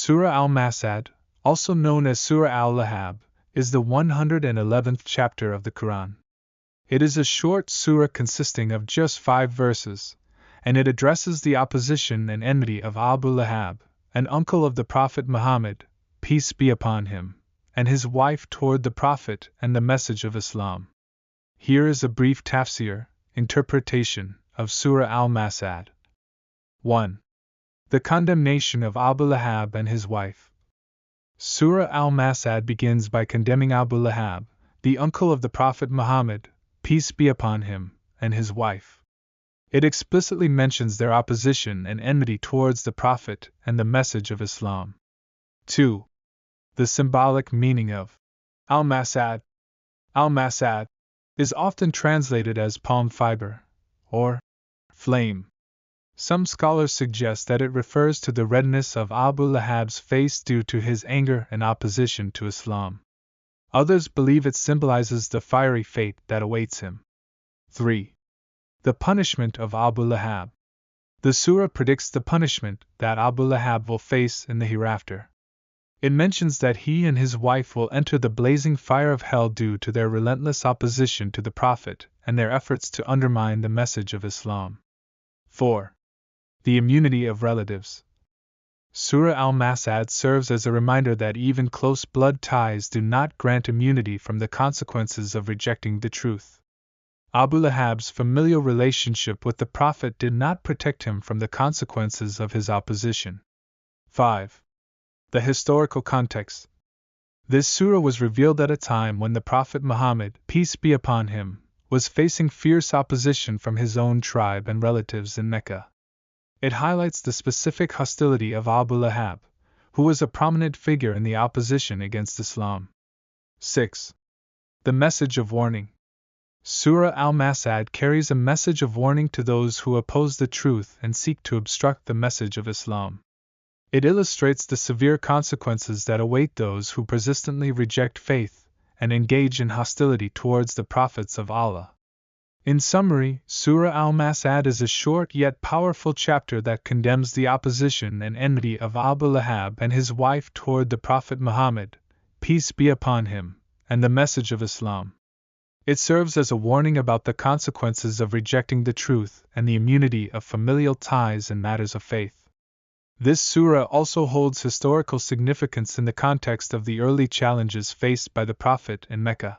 Surah Al-Masad, also known as Surah Al-Lahab, is the 111th chapter of the Qur'an. It is a short surah consisting of just 5 verses, and it addresses the opposition and enmity of Abu Lahab, an uncle of the Prophet Muhammad, peace be upon him, and his wife toward the Prophet and the message of Islam. Here is a brief Tafseer, interpretation, of Surah Al-Masad. 1. The condemnation of Abu Lahab and his wife. Surah Al-Masad begins by condemning Abu Lahab, the uncle of the Prophet Muhammad, peace be upon him, and his wife. It explicitly mentions their opposition and enmity towards the Prophet and the message of Islam. 2. The symbolic meaning of Al-Masad. Al-Masad is often translated as palm fiber, or flame. Some scholars suggest that it refers to the redness of Abu Lahab's face due to his anger and opposition to Islam. Others believe it symbolizes the fiery fate that awaits him. 3. The punishment of Abu Lahab. The surah predicts the punishment that Abu Lahab will face in the hereafter. It mentions that he and his wife will enter the blazing fire of hell due to their relentless opposition to the Prophet and their efforts to undermine the message of Islam. 4. The immunity of relatives. Surah Al-Masad serves as a reminder that even close blood ties do not grant immunity from the consequences of rejecting the truth. Abu Lahab's familial relationship with the Prophet did not protect him from the consequences of his opposition. 5. The historical context. This surah was revealed at a time when the Prophet Muhammad, peace be upon him, was facing fierce opposition from his own tribe and relatives in Mecca. It highlights the specific hostility of Abu Lahab, who was a prominent figure in the opposition against Islam. 6. The message of warning. Surah Al-Masad carries a message of warning to those who oppose the truth and seek to obstruct the message of Islam. It illustrates the severe consequences that await those who persistently reject faith and engage in hostility towards the prophets of Allah. In summary, Surah Al-Masad is a short yet powerful chapter that condemns the opposition and enmity of Abu Lahab and his wife toward the Prophet Muhammad, peace be upon him, and the message of Islam. It serves as a warning about the consequences of rejecting the truth and the immunity of familial ties in matters of faith. This surah also holds historical significance in the context of the early challenges faced by the Prophet in Mecca.